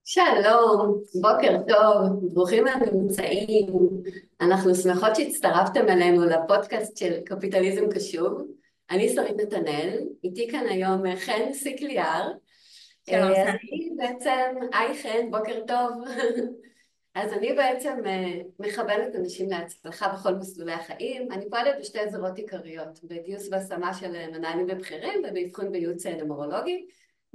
שלום, בוקר טוב, ברוכים הנמצאים. אנחנו שמחות שהצטרפתם אלינו לפודקאסט של קפיטליזם קשוב. אני שרית נתנאל, איתי כאן היום חן סיקליאר. שלום אז סלי. אני בעצם, היי חן, בוקר טוב. אז אני בעצם מכוונת אנשים להצלחה בכל מסלולי החיים. אני פועלת בשתי זירות עיקריות, בגיוס והשמה של מנהלים ובכירים ובאבחון וייעוץ נומרולוגי.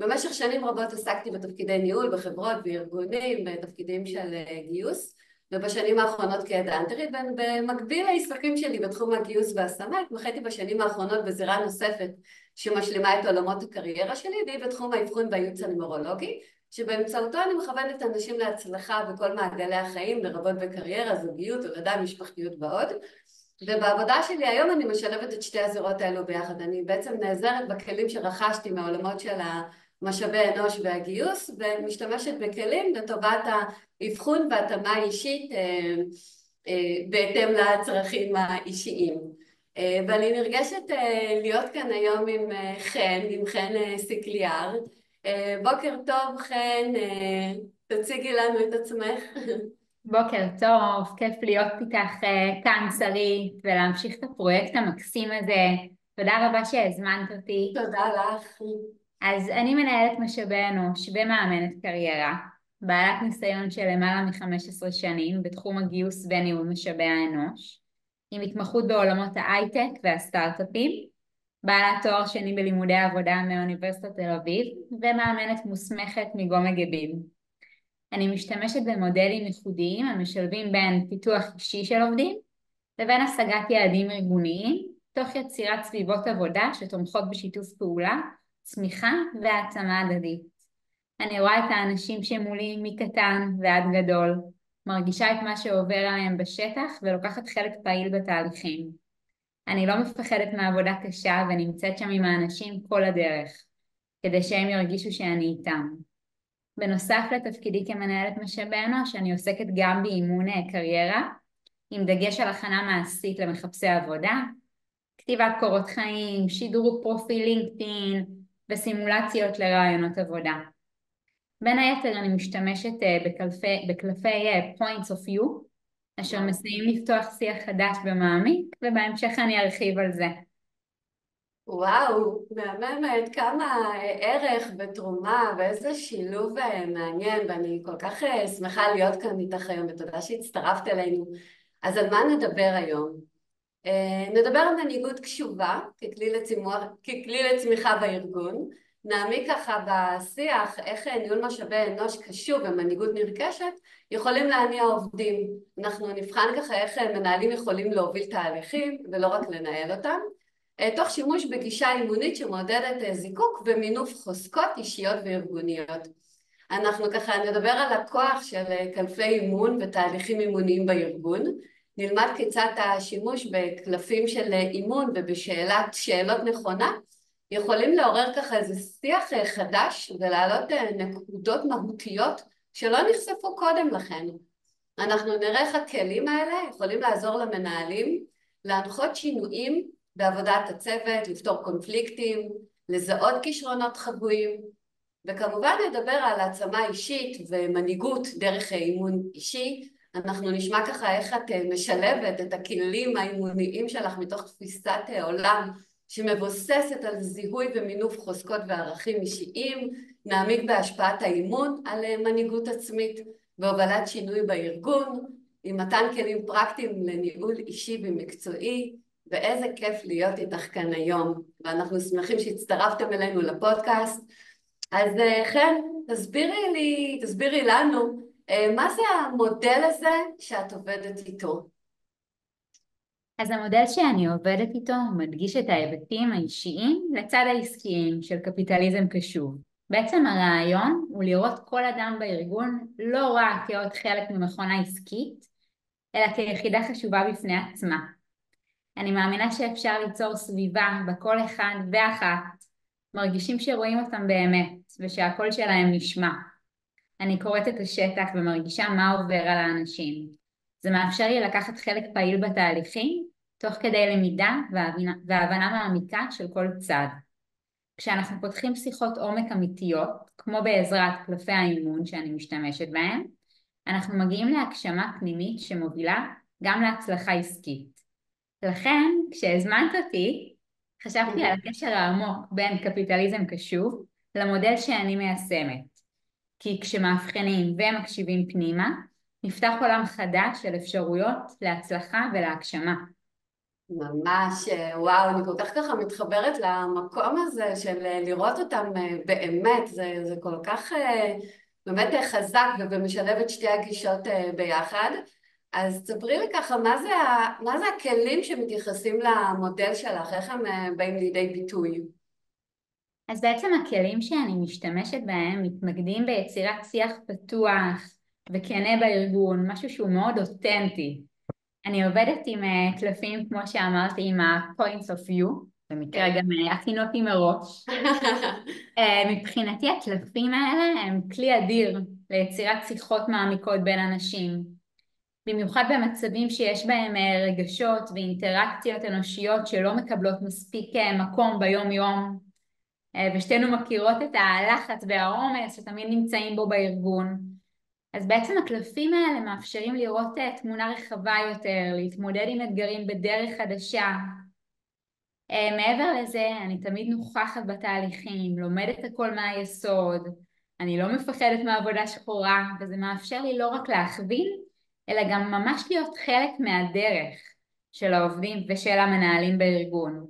במשך שנים רבות עסקתי בתפקידי ניהול בחברות וארגונים, בתפקידים של גיוס, ובשנים האחרונות כהדהנטרית, במקביל לעיסוקים שלי בתחום הגיוס והשמה, התמחיתי בשנים האחרונות בזירה נוספת שמשלימה את עולמות הקריירה שלי, והיא בתחום האבחון והייעוץ הנומרולוגי, שבאמצעותו אני מכוונת אנשים להצלחה בכל מעגלי החיים, לרבות בקריירה, זוגיות, הולדה, משפחתיות ועוד. ובעבודה שלי היום אני משלבת את שתי הזירות האלו ביחד. אני בעצם נעזרת בכלים שרכשתי מהעולמות של המשאבי האנוש והגיוס, ומשתמשת בכלים לטובת האבחון והתאמה אישית בהתאם לצרכים האישיים. ואני נרגשת להיות כאן היום עם חן סיקליאר. בוקר טוב חן, תציגי לנו את עצמך. בוקר טוב, כיף להיות איתך כאן שרית ולהמשיך את הפרויקט המקסים הזה. תודה רבה שהזמנת אותי. תודה לך. אז אני מנהלת משאבי אנוש ומאמנת קריירה, בעלת ניסיון של למעלה מ-15 שנים בתחום הגיוס וניהול משאבי האנוש, עם התמחות בעולמות ההייטק והסטארט-אפים, בעלת תואר שני בלימודי עבודה מאוניברסיטת תל אביב ומאמנת מוסמכת מגומה גבים. אני משתמשת במודלים ייחודיים המשלבים בין פיתוח אישי של עובדים לבין השגת יעדים ארגוניים, תוך יצירת סביבות עבודה שתומכות בשיתוף פעולה, צמיחה והעצמה הדדית. אני רואה את האנשים שמולי מקטן ועד גדול, מרגישה את מה שעובר עליהם בשטח ולוקחת חלק פעיל בתהליכים. אני לא מפחדת מעבודה קשה ונמצאת שם עם האנשים כל הדרך, כדי שהם ירגישו שאני איתם. בנוסף לתפקידי כמנהלת משאבי אנוש, אני עוסקת גם באימון קריירה, עם דגש על הכנה מעשית למחפשי עבודה, כתיבת קורות חיים, שדרוג פרופיל לינקדאין וסימולציות לרעיונות עבודה. בין היתר אני משתמשת בקלפי Points of View, אשר מסייעים לפתוח שיח חדש ומעמיק, ובהמשך אני ארחיב על זה. וואו, מהממת, כמה ערך ותרומה ואיזה שילוב מעניין, ואני כל כך שמחה להיות כאן איתך היום, ותודה שהצטרפת אלינו. אז על מה נדבר היום? נדבר על מנהיגות קשובה ככלי לצמיחה בארגון. נעמיק ככה בשיח איך ניהול משאבי אנוש קשוב ומנהיגות נרכשת יכולים להניע עובדים. אנחנו נבחן ככה איך מנהלים יכולים להוביל תהליכים ולא רק לנהל אותם, תוך שימוש בגישה אימונית שמעודדת זיקוק ומינוף חוזקות אישיות וארגוניות. אנחנו ככה נדבר על הכוח של קלפי אימון ותהליכים אימוניים בארגון, נלמד כיצד השימוש בקלפים של אימון ובשאלת שאלות נכונה יכולים לעורר ככה איזה שיח חדש ולהעלות נקודות מהותיות שלא נחשפו קודם לכן. אנחנו נראה איך הכלים האלה יכולים לעזור למנהלים להנחות שינויים בעבודת הצוות, לפתור קונפליקטים, לזהות כישרונות חבויים, וכמובן נדבר על העצמה אישית ומנהיגות דרך אימון אישי. אנחנו נשמע ככה איך את משלבת את הכלים האימוניים שלך מתוך תפיסת עולם שמבוססת על זיהוי ומינוף חוזקות וערכים אישיים, נעמיק בהשפעת האימון על מנהיגות עצמית והובלת שינוי בארגון, עם מתן כלים פרקטיים לניהול אישי ומקצועי, ואיזה כיף להיות איתך כאן היום, ואנחנו שמחים שהצטרפתם אלינו לפודקאסט. אז חן, תסבירי לנו, מה זה המודל הזה שאת עובדת איתו? אז המודל שאני עובדת איתו מדגיש את ההיבטים האישיים לצד העסקיים של קפיטליזם קשוב. בעצם הרעיון הוא לראות כל אדם בארגון לא רק כעוד חלק ממכונה עסקית, אלא כיחידה חשובה בפני עצמה. אני מאמינה שאפשר ליצור סביבה בכל אחד ואחת, מרגישים שרואים אותם באמת ושהקול שלהם נשמע. אני קוראת את השטח ומרגישה מה עובר על האנשים. זה מאפשר לי לקחת חלק פעיל בתהליכים, תוך כדי למידה והבנה מעמיקה של כל צד. כשאנחנו פותחים שיחות עומק אמיתיות, כמו בעזרת קלפי האימון שאני משתמשת בהם, אנחנו מגיעים להגשמה פנימית שמובילה גם להצלחה עסקית. לכן, כשהזמנת אותי, חשבתי על הקשר העמוק בין קפיטליזם קשוב למודל שאני מיישמת. כי כשמאבחנים ומקשיבים פנימה, נפתח עולם חדש של אפשרויות להצלחה ולהגשמה. ממש, וואו, אני כל כך ככה מתחברת למקום הזה של לראות אותם באמת, זה כל כך באמת חזק ומשלב את שתי הגישות ביחד. אז תספרי לי ככה, מה זה הכלים שמתייחסים למודל שלך, איך הם באים לידי ביטוי? אז בעצם הכלים שאני משתמשת בהם מתמקדים ביצירת שיח פתוח וכנה בארגון, משהו שהוא מאוד אותנטי. אני עובדת עם קלפים, כמו שאמרתי, עם ה-points of view, במקרה כן. גם הכינותי מראש. מבחינתי הקלפים האלה הם כלי אדיר ליצירת שיחות מעמיקות בין אנשים, במיוחד במצבים שיש בהם רגשות ואינטראקציות אנושיות שלא מקבלות מספיק מקום ביום יום, ושתינו מכירות את הלחץ והעומס שתמיד נמצאים בו בארגון. אז בעצם הקלפים האלה מאפשרים לראות תמונה רחבה יותר, להתמודד עם אתגרים בדרך חדשה. מעבר לזה, אני תמיד נוכחת בתהליכים, לומדת הכל מהיסוד, אני לא מפחדת מעבודה שחורה, וזה מאפשר לי לא רק להכווין, אלא גם ממש להיות חלק מהדרך של העובדים ושל המנהלים בארגון.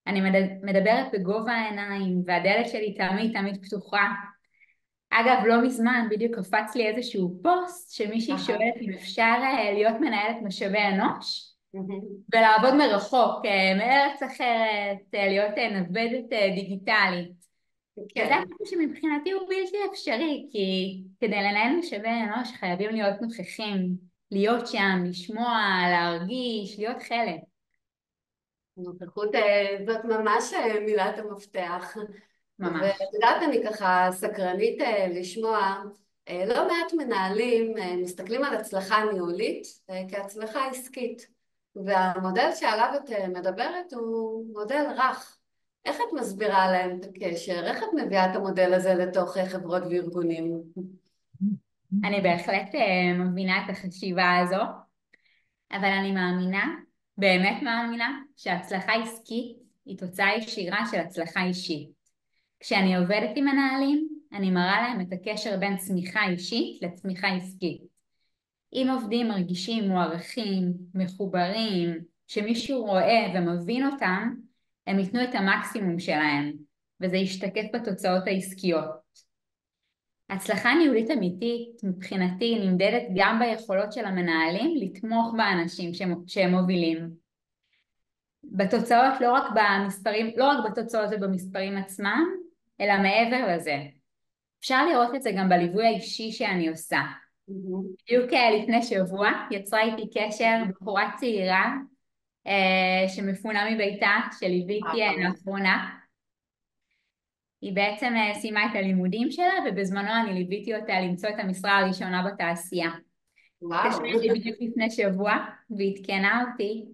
אני מדברת בגובה העיניים, והדלת שלי תמיד פתוחה. אגב, לא מזמן בדיוק קפץ לי איזשהו פוסט שמישהי אהה. שואלת אם אפשר להיות מנהלת משאבי אנוש מהמם. ולעבוד מרחוק, מארץ אחרת, להיות נוודת דיגיטלית. וזה כן. משהו שמבחינתי הוא בלתי אפשרי, כי כדי לנהל משאבי אנוש חייבים להיות נוכחים, להיות שם, לשמוע, להרגיש, להיות חלק. נוכחות זאת ממש מילת המפתח. ממש. ואת יודעת, אני ככה סקרנית לשמוע, לא מעט מנהלים מסתכלים על הצלחה ניהולית כהצלחה עסקית, והמודל שעליו את מדברת הוא מודל רך. איך את מסבירה להם את הקשר? איך את מביאה את המודל הזה לתוך חברות וארגונים? אני בהחלט מבינה את החשיבה הזו, אבל אני מאמינה, באמת מאמינה, שהצלחה עסקית היא תוצאה ישירה של הצלחה אישית. כשאני עובדת עם מנהלים, אני מראה להם את הקשר בין צמיחה אישית לצמיחה עסקית. אם עובדים מרגישים מוערכים, מחוברים, שמישהו רואה ומבין אותם, הם ייתנו את המקסימום שלהם, וזה ישתקף בתוצאות העסקיות. הצלחה ניהולית אמיתית מבחינתי נמדדת גם ביכולות של המנהלים לתמוך באנשים שהם מובילים. בתוצאות, לא רק במספרים, לא רק בתוצאות ובמספרים עצמם, אלא מעבר לזה. אפשר לראות את זה גם בליווי האישי שאני עושה. מהמם. בדיוק לפני שבוע יצרה איתי קשר בחורה צעירה שמפונה מביתה, שליוויתי וואו. לאחרונה. היא בעצם סיימה את הלימודים שלה, ובזמנו אני ליוויתי אותה למצוא את המשרה הראשונה בתעשייה. התקשרה וואו. לי בדיוק לפני שבוע ועדכנה אותי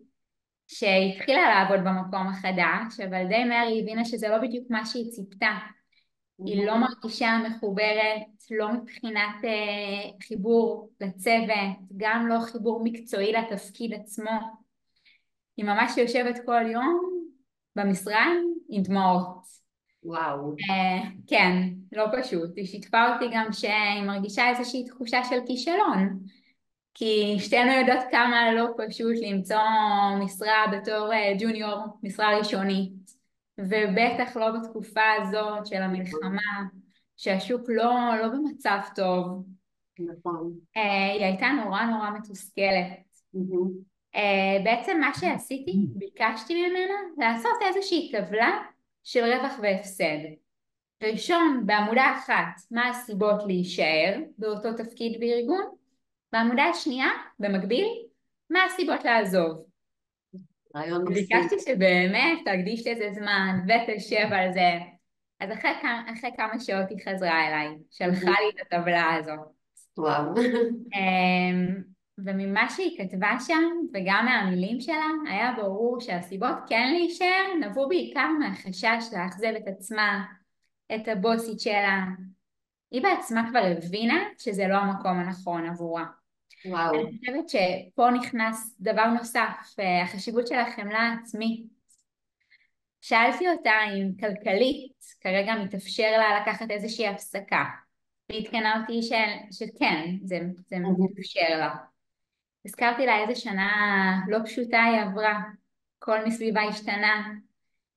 שהיא התחילה לעבוד במקום החדש, אבל די מהר היא הבינה שזה לא בדיוק מה שהיא ציפתה. היא לא מהמם. מרגישה מחוברת, לא מבחינת חיבור לצוות, גם לא חיבור מקצועי לתפקיד עצמו. היא ממש יושבת כל יום במשרד עם דמעות. וואו. כן, לא פשוט. היא שיתפה אותי גם שהיא מרגישה איזושהי תחושה של כישלון, כי שתינו יודעות כמה לא פשוט למצוא משרה בתור ג'וניור, משרה ראשונית, ובטח לא בתקופה הזאת של המלחמה, שהשוק לא במצב טוב. נכון. היא הייתה נורא מתוסכלת. מהמם. בעצם מה שעשיתי, ביקשתי ממנה לעשות איזושהי טבלה של רווח והפסד. ראשון, בעמודה אחת, מה הסיבות להישאר באותו תפקיד בארגון, בעמודה השנייה, במקביל, מה הסיבות לעזוב. רעיון מקסים. ביקשתי שבאמת תקדיש לזה זמן ותשב על זה. אז אחרי כמה שעות היא חזרה אליי, שלחה מהמם. לי את הטבלה הזאת. וואו. אמ, וממה שהיא כתבה שם, וגם מהמילים שלה, היה ברור שהסיבות כן להישאר נבעו בעיקר מהחשש לאכזב את עצמה, את הבוסית שלה. היא בעצמה כבר הבינה שזה לא המקום הנכון עבורה. וואו. אני חושבת שפה נכנס דבר נוסף, החשיבות של החמלה העצמית. שאלתי אותה אם כלכלית כרגע מתאפשר לה לקחת איזושהי הפסקה. והיא עדכנה אותי שכן, זה מתאפשר לה. הזכרתי לה איזה שנה לא פשוטה היא עברה, כל מסביבה השתנה,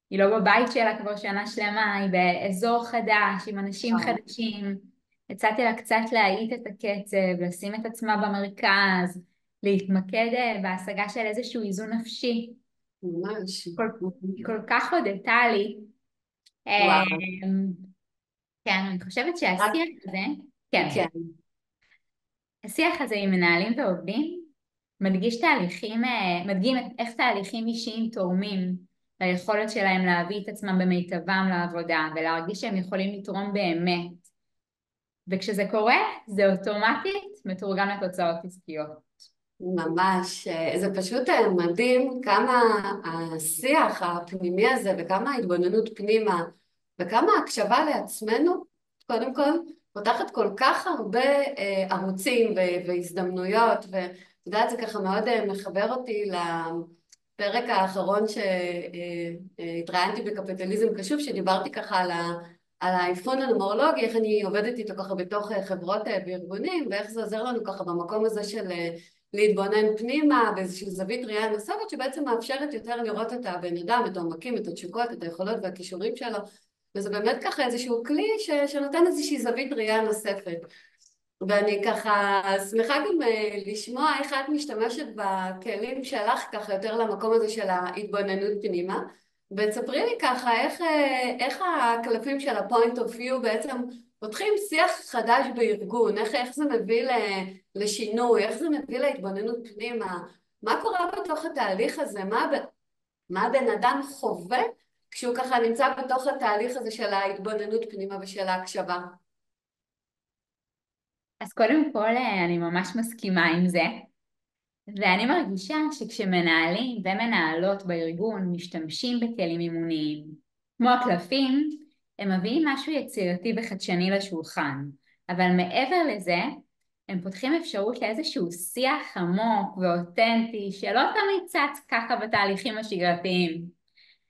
היא לא בבית שלה כבר שנה שלמה, היא באזור חדש, עם אנשים וואו. חדשים. הצעתי לה קצת להאט את הקצב, לשים את עצמה במרכז, להתמקד בהשגה של איזשהו איזון נפשי. ממש. היא כל כך הודתה לי. וואו. אמ, כן, אני חושבת רק, שהשיח הזה, כן, כן. השיח הזה עם מנהלים ועובדים מדגים איך תהליכים אישיים תורמים ליכולת שלהם להביא את עצמם במיטבם לעבודה ולהרגיש שהם יכולים לתרום באמת. וכשזה קורה, זה אוטומטית מתורגם לתוצאות עסקיות. ממש, זה פשוט מדהים כמה השיח הפנימי הזה וכמה ההתבוננות פנימה וכמה הקשבה לעצמנו, קודם כל, פותחת כל כך הרבה ערוצים והזדמנויות, ואת יודעת, זה ככה מאוד מחבר אותי לפרק האחרון שהתראיינתי בקפיטליזם קשוב, שדיברתי ככה על האבחון הנומרולוגי, איך אני עובדת איתו ככה בתוך חברות וארגונים, ואיך זה עוזר לנו ככה במקום הזה של להתבונן פנימה באיזושהי זווית ראייה נוספת שבעצם מאפשרת יותר לראות את הבן אדם, את העומקים, את התשוקות, את היכולות והכישורים שלו, וזה באמת ככה איזשהו כלי שנותן איזושהי זווית ראייה נוספת. ואני ככה שמחה גם לשמוע איך את משתמשת בכלים שלך ככה יותר למקום הזה של ההתבוננות פנימה, ותספרי לי ככה איך הקלפים של ה-point of view בעצם פותחים שיח חדש בארגון, איך זה מביא לשינוי, איך זה מביא להתבוננות פנימה, מה קורה בתוך התהליך הזה, מה הבן אדם חווה כשהוא ככה נמצא בתוך התהליך הזה של ההתבוננות פנימה ושל ההקשבה. אז קודם כל אני ממש מסכימה עם זה, ואני מרגישה שכשמנהלים ומנהלות בארגון משתמשים בכלים אימוניים, כמו הקלפים, הם מביאים משהו יצירתי וחדשני לשולחן, אבל מעבר לזה, הם פותחים אפשרות לאיזשהו שיח עמוק ואותנטי שלא תמיד צץ ככה בתהליכים השגרתיים.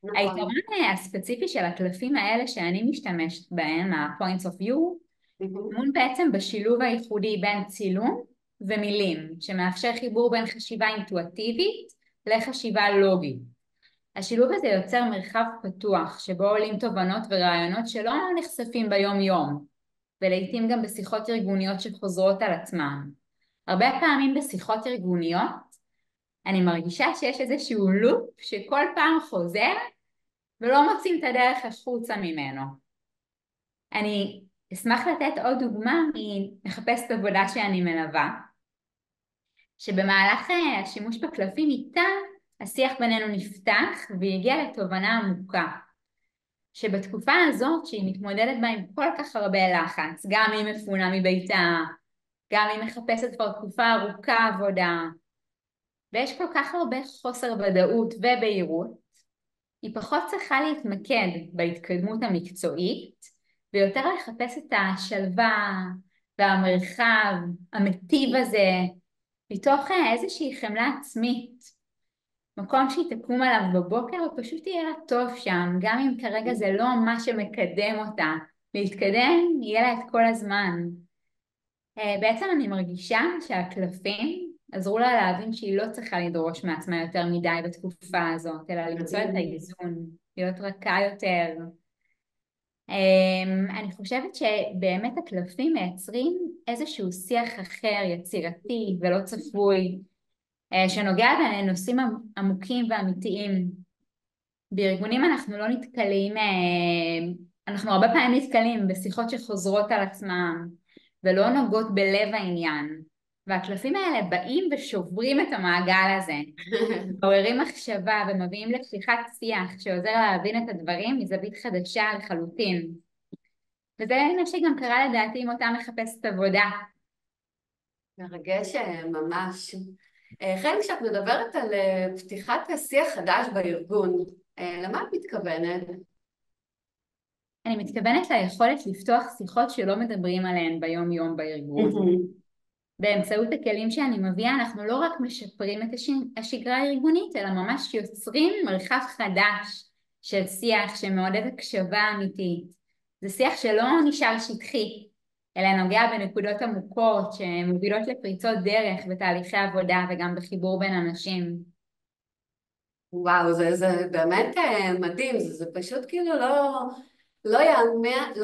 נכון. היתרון הספציפי של הקלפים האלה שאני משתמשת בהם, ה-points of view, טמון בעצם בשילוב הייחודי בין צילום ומילים, שמאפשר חיבור בין חשיבה אינטואטיבית לחשיבה לוגית. השילוב הזה יוצר מרחב פתוח, שבו עולים תובנות ורעיונות שלא נחשפים ביום יום, ולעיתים גם בשיחות ארגוניות שחוזרות על עצמם. הרבה פעמים בשיחות ארגוניות, אני מרגישה שיש איזשהו לופ שכל פעם חוזר, ולא מוצאים את הדרך החוצה ממנו. אני אשמח לתת עוד דוגמה ממחפשת עבודה שאני מלווה, שבמהלך השימוש בקלפים איתה, השיח בינינו נפתח והגיע לתובנה עמוקה, שבתקופה הזאת שהיא מתמודדת בה עם כל כך הרבה לחץ, גם היא מפונה מביתה, גם היא מחפשת כבר תקופה ארוכה עבודה, ויש כל כך הרבה חוסר ודאות ובהירות, היא פחות צריכה להתמקד בהתקדמות המקצועית, ויותר לחפש את השלווה והמרחב המטיב הזה, מתוך איזושהי חמלה עצמית. מקום שהיא תקום עליו בבוקר ופשוט יהיה לה טוב שם, גם אם כרגע זה לא מה שמקדם אותה. להתקדם יהיה לה את כל הזמן. בעצם אני מרגישה שהקלפים עזרו לה להבין שהיא לא צריכה לדרוש מעצמה יותר מדי בתקופה הזאת, אלא למצוא את האיזון, להיות רכה יותר. אני חושבת שבאמת הקלפים מייצרים איזשהו שיח אחר, יצירתי ולא צפוי, שנוגע בנושאים עמוקים ואמיתיים. בארגונים אנחנו לא נתקלים, אנחנו הרבה פעמים נתקלים בשיחות שחוזרות על עצמם ולא נוגעות בלב העניין, והקלפים האלה באים ושוברים את המעגל הזה, מעוררים מחשבה ומביאים לפתיחת שיח שעוזר להבין את הדברים מזווית חדשה לחלוטין. וזה מה שגם קרה לדעתי עם אותה מחפשת עבודה. מרגש ממש. חן, כשאת מדברת על פתיחת שיח חדש בארגון, למה את מתכוונת? אני מתכוונת ליכולת לפתוח שיחות שלא מדברים עליהן ביום יום בארגון. באמצעות הכלים שאני מביאה אנחנו לא רק משפרים את השגרה הארגונית, אלא ממש יוצרים מרחב חדש של שיח שמעודד הקשבה אמיתית. זה שיח שלא נשאר שטחי, אלא נוגע בנקודות עמוקות שמובילות לפריצות דרך בתהליכי עבודה וגם בחיבור בין אנשים. וואו, זה באמת מדהים, זה פשוט כאילו לא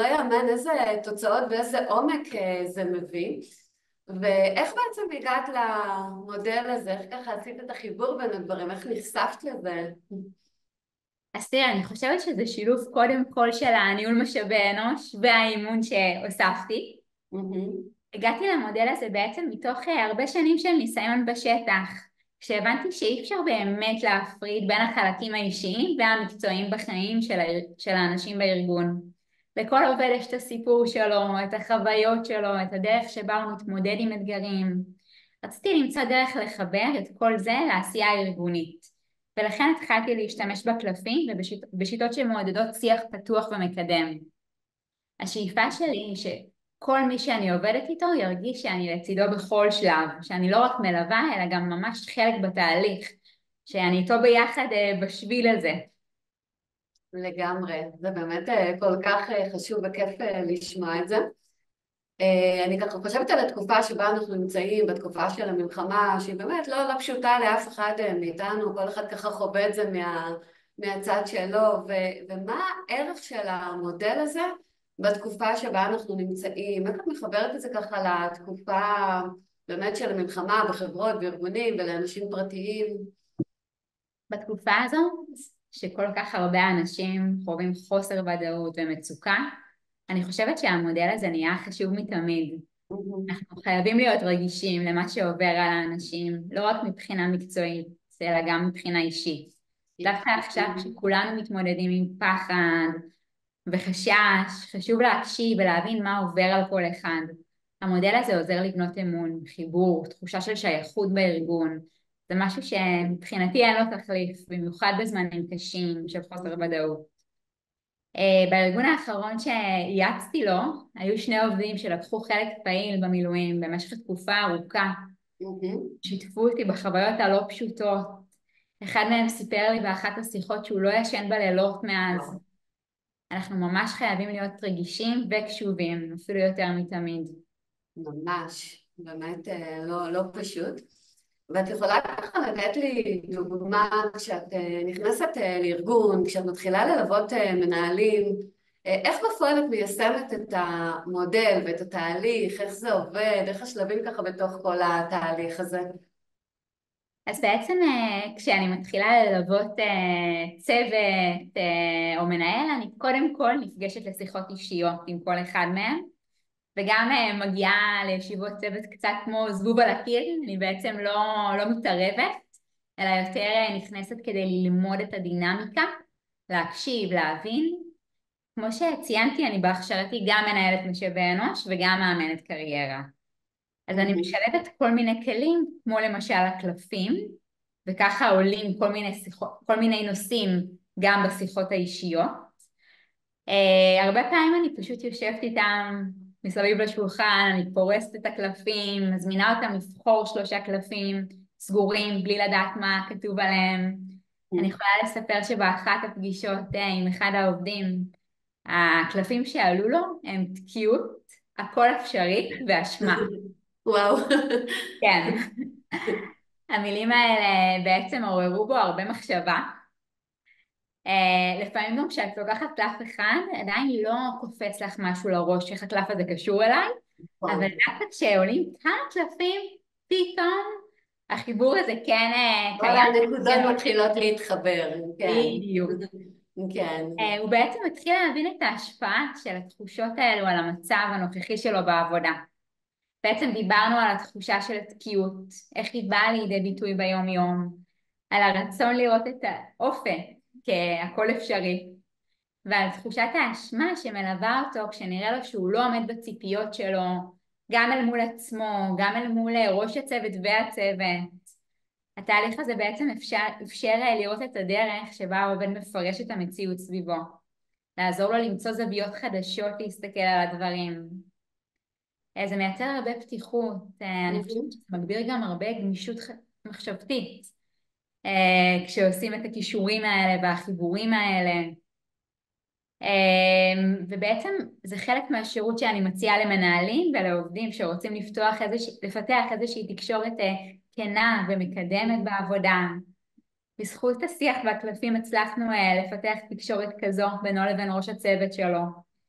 יאמן איזה תוצאות ואיזה עומק זה מביא. ואיך בעצם הגעת למודל הזה? איך ככה עשית את החיבור בין הדברים? איך נחשפת לזה? אז תראה, אני חושבת שזה שילוב קודם כל של הניהול משאבי אנוש והאימון שהוספתי. מהמם. הגעתי למודל הזה בעצם מתוך הרבה שנים של ניסיון בשטח, כשהבנתי שאי אפשר באמת להפריד בין החלקים האישיים והמקצועיים בחיים של האנשים בארגון. לכל עובד יש את הסיפור שלו, את החוויות שלו, את הדרך שבה הוא מתמודד עם אתגרים. רציתי למצוא דרך לחבר את כל זה לעשייה הארגונית, ולכן התחלתי להשתמש בקלפים ובשיטות שמעודדות שיח פתוח ומקדם. השאיפה שלי היא שכל מי שאני עובדת איתו ירגיש שאני לצידו בכל שלב, שאני לא רק מלווה אלא גם ממש חלק בתהליך, שאני איתו ביחד בשביל הזה. לגמרי, זה באמת כל כך חשוב וכיף לשמוע את זה. אני ככה חושבת על התקופה שבה אנחנו נמצאים, בתקופה של המלחמה, שהיא באמת לא פשוטה לאף אחד מאיתנו, כל אחד ככה חווה את זה מהצד שלו, ומה הערך של המודל הזה בתקופה שבה אנחנו נמצאים? איך את מחברת את זה ככה לתקופה באמת של המלחמה בחברות, בארגונים ולאנשים פרטיים? בתקופה הזו, שכל כך הרבה אנשים חווים חוסר ודאות ומצוקה, אני חושבת שהמודל הזה נהיה חשוב מתמיד. אנחנו חייבים להיות רגישים למה שעובר על האנשים, לא רק מבחינה מקצועית, אלא גם מבחינה אישית. דווקא עכשיו כשכולנו מתמודדים עם פחד וחשש, חשוב להקשיב ולהבין מה עובר על כל אחד. המודל הזה עוזר לבנות אמון, חיבור, תחושה של שייכות בארגון. זה משהו שמבחינתי אין לו תחליף, במיוחד בזמנים קשים של חוסר ודאות. בארגון האחרון שייעצתי לו, היו שני עובדים שלקחו חלק פעיל במילואים במשך תקופה ארוכה. שיתפו אותי בחוויות הלא פשוטות. אחד מהם סיפר לי באחת השיחות שהוא לא ישן בלילות מאז. אנחנו ממש חייבים להיות רגישים וקשובים, אפילו יותר מתמיד. ממש, באמת לא פשוט. ואת יכולה ככה לתת לי דוגמה כשאת נכנסת לארגון, כשאת מתחילה ללוות מנהלים, איך בפועל את מיישמת את המודל ואת התהליך, איך זה עובד, איך השלבים ככה בתוך כל התהליך הזה? אז בעצם כשאני מתחילה ללוות צוות או מנהל, אני קודם כל נפגשת לשיחות אישיות עם כל אחד מהם, וגם מגיעה לישיבות צוות קצת כמו זבוב על הקיר. אני בעצם לא מתערבת, אלא יותר נכנסת כדי ללמוד את הדינמיקה, להקשיב, להבין. כמו שציינתי, אני בהכשרתי גם מנהלת משאבי אנוש וגם מאמנת קריירה. אז אני משלבת כל מיני כלים, כמו למשל הקלפים, וככה עולים כל מיני נושאים גם בשיחות האישיות. הרבה פעמים אני פשוט יושבת איתם מסביב לשולחן, אני פורסת את הקלפים, מזמינה אותם לבחור 3 קלפים סגורים בלי לדעת מה כתוב עליהם. אני יכולה לספר שבאחת הפגישות עם אחד העובדים, הקלפים שעלו לו הם תקיעות, הכל אפשרי ואשמה. וואו. כן, המילים האלה בעצם עוררו בו הרבה מחשבה. לפעמים גם כשאת לוקחת קלף אחד, עדיין לא קופץ לך משהו לראש איך הקלף הזה קשור אליי, אבל דווקא כשעולים כמה קלפים, פתאום החיבור הזה כן כל קיים. הנקודות מתחילות להתחבר, כן. בדיוק. כן. הוא בעצם מתחיל להבין את ההשפעה של התחושות האלו על המצב הנוכחי שלו בעבודה. בעצם דיברנו על התחושה של התקיעות, איך היא באה לידי ביטוי ביום יום, על הרצון לראות את האופק כהכל אפשרי, ועל תחושת האשמה שמלווה אותו כשנראה לו שהוא לא עומד בציפיות שלו, גם אל מול עצמו, גם אל מול ראש הצוות והצוות. התהליך הזה בעצם אפשר לראות את הדרך שבה העובד מפרש את המציאות סביבו, לעזור לו למצוא זוויות חדשות להסתכל על הדברים. זה מייצר הרבה פתיחות, אני חושבת שזה מגביר גם הרבה גמישות מחשבתית, כשעושים את הכישורים האלה והחיבורים האלה. ובעצם זה חלק מהשירות שאני מציעה למנהלים ולעובדים שרוצים לפתח איזושהי תקשורת כנה ומקדמת בעבודה. בזכות השיח והקלפים הצלחנו לפתח תקשורת כזו בינו לבין ראש הצוות שלו,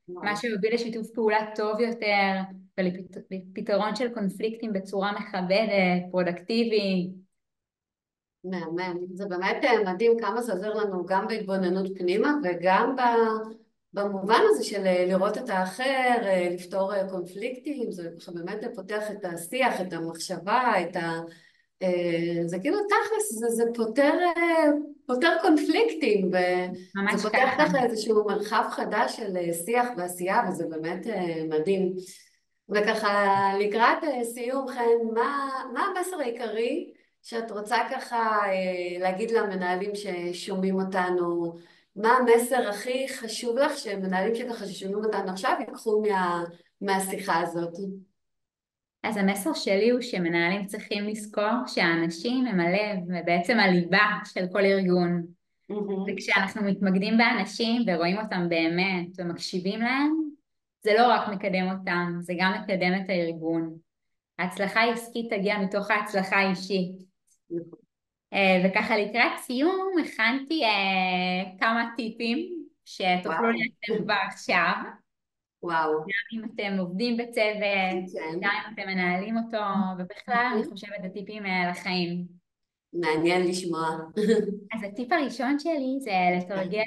מה שהוביל לשיתוף פעולה טוב יותר ולפתרון של קונפליקטים בצורה מכבדת, פרודקטיבית. מהמם. זה באמת מדהים כמה זה עוזר לנו גם בהתבוננות פנימה וגם במובן הזה של לראות את האחר, לפתור קונפליקטים. זה באמת פותח את השיח, את המחשבה, זה כאילו תכלס, זה פותר קונפליקטים, ממש וזה פותח ככה. ככה איזשהו מרחב חדש של שיח ועשייה, וזה באמת מדהים. וככה לקראת סיום, חן, מה המסר העיקרי שאת רוצה ככה להגיד למנהלים ששומעים אותנו? מה המסר הכי חשוב לך שמנהלים שככה ששומעים אותנו עכשיו ייקחו מהשיחה הזאת? אז המסר שלי הוא שמנהלים צריכים לזכור שהאנשים הם הלב ובעצם הליבה של כל ארגון. וכשאנחנו מתמקדים באנשים ורואים אותם באמת ומקשיבים להם, זה לא רק מקדם אותם, זה גם מקדם את הארגון. ההצלחה העסקית תגיע מתוך ההצלחה האישית. וככה לקראת סיום הכנתי כמה טיפים שתוכלו ליישם כבר עכשיו. וואו. גם אם אתם עובדים בצוות, כן. גם אם אתם מנהלים אותו, ובכלל אני חושבת הטיפים לחיים. מעניין לשמוע. אז הטיפ הראשון שלי זה לתרגל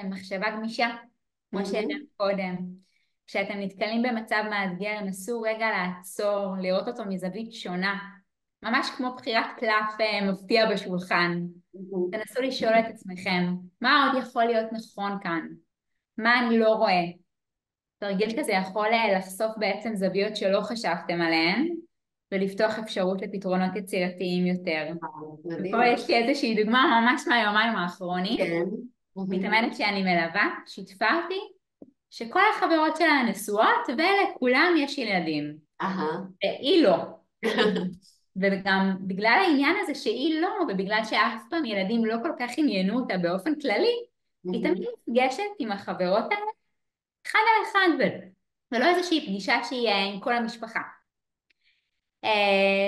מחשבה גמישה, כמו שהראינו קודם. כשאתם נתקלים במצב מאתגר, נסו רגע לעצור, לראות אותו מזווית שונה, ממש כמו בחירת קלף מפתיע בשולחן. תנסו לשאול את עצמכם, מה עוד יכול להיות נכון כאן? מה אני לא רואה? תרגיל כזה יכול לחשוף בעצם זוויות שלא חשבתם עליהן, ולפתוח אפשרות לפתרונות יצירתיים יותר. ופה מדהים. יש לי איזושהי דוגמה ממש מהיומיים האחרונים. כן. מתאמנת שאני מלווה, שיתפה אותי, שכל החברות שלה נשואות, ולכולם יש ילדים. והיא לא. וגם בגלל העניין הזה שהיא לא, ובגלל שאף פעם ילדים לא כל כך עניינו אותה באופן כללי, היא תמיד נפגשת עם החברות האלה, אחד על אחד, ולא איזושהי פגישה שהיא עם כל המשפחה.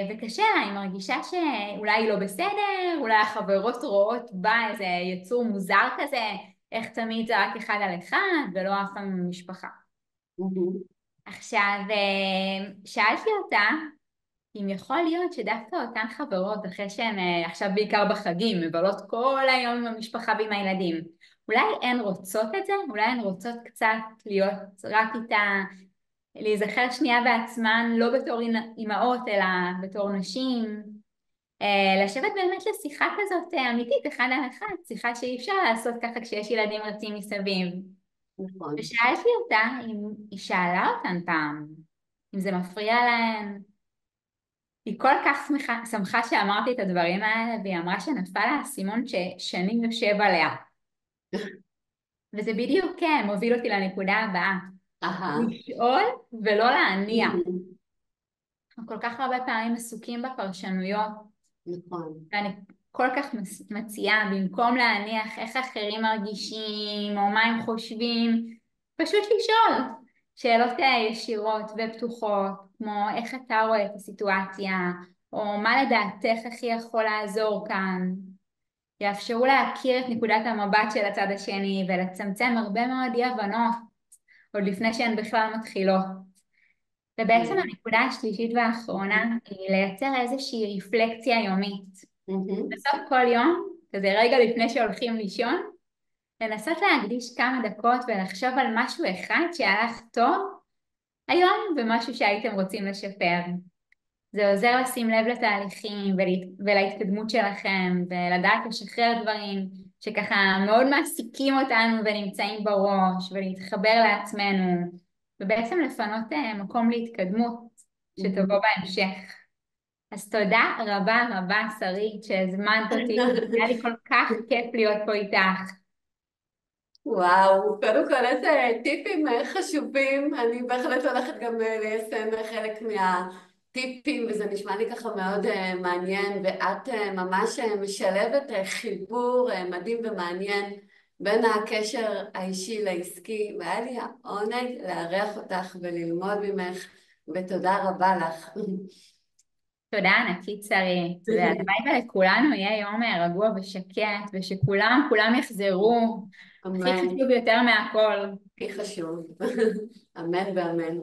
וקשה לה, היא מרגישה שאולי היא לא בסדר, אולי החברות רואות בה איזה יצור מוזר כזה, איך תמיד זה רק אחד על אחד ולא אף פעם עם המשפחה. עכשיו, שאלתי אותה אם יכול להיות שדווקא אותן חברות, אחרי שהן עכשיו בעיקר בחגים, מבלות כל היום עם המשפחה ועם הילדים, אולי הן רוצות את זה? אולי הן רוצות קצת להיות רק איתה, להיזכר שנייה בעצמן, לא בתור אימהות, אלא בתור נשים, לשבת באמת לשיחה כזאת אמיתית, אחד על אחד, שיחה שאי אפשר לעשות ככה כשיש ילדים רצים מסביב. נכון. ושאלתי אותה אם היא שאלה אותן פעם, אם זה מפריע להן. היא כל כך שמחה שאמרתי את הדברים האלה, והיא אמרה שנפל לה האסימון ששנים יושב עליה. וזה בדיוק מוביל אותי לנקודה הבאה. לשאול ולא להניע. אנחנו כל כך הרבה פעמים עסוקים בפרשנויות. נכון. ואני כל כך מציעה, במקום להניח איך אחרים מרגישים או מה הם חושבים, פשוט לשאול שאלות ישירות ופתוחות, כמו איך אתה רואה את הסיטואציה, או מה לדעתך הכי יכול לעזור כאן. יאפשרו להכיר את נקודת המבט של הצד השני ולצמצם הרבה מאוד אי הבנות עוד לפני שהן בכלל מתחילות. ובעצם הנקודה השלישית והאחרונה היא לייצר איזושהי רפלקציה יומית. בסוף כל יום, כזה רגע לפני שהולכים לישון, לנסות להקדיש כמה דקות ולחשוב על משהו אחד שהלך טוב היום ומשהו שהייתם רוצים לשפר. זה עוזר לשים לב לתהליכים ולהתקדמות שלכם ולדעת לשחרר דברים שככה מאוד מעסיקים אותנו ונמצאים בראש ולהתחבר לעצמנו ובעצם לפנות מקום להתקדמות שתבוא בהמשך. אז תודה רבה רבה, שרית, שהזמנת אותי. היה לי כל כך כיף להיות פה איתך. וואו, קודם כל איזה טיפים חשובים, אני בהחלט הולכת גם ליישם חלק מהטיפים וזה נשמע לי ככה מאוד מעניין ואת ממש משלבת חיבור מדהים ומעניין בין הקשר האישי לעסקי והיה לי העונג לארח אותך וללמוד ממך ותודה רבה לך. תודה ענקית, שרית. והלוואי ולכולנו יהיה יום רגוע ושקט, ושכולם יחזרו. הכי אמן, חשוב יותר מהכל. הכי חשוב, אמן ואמן.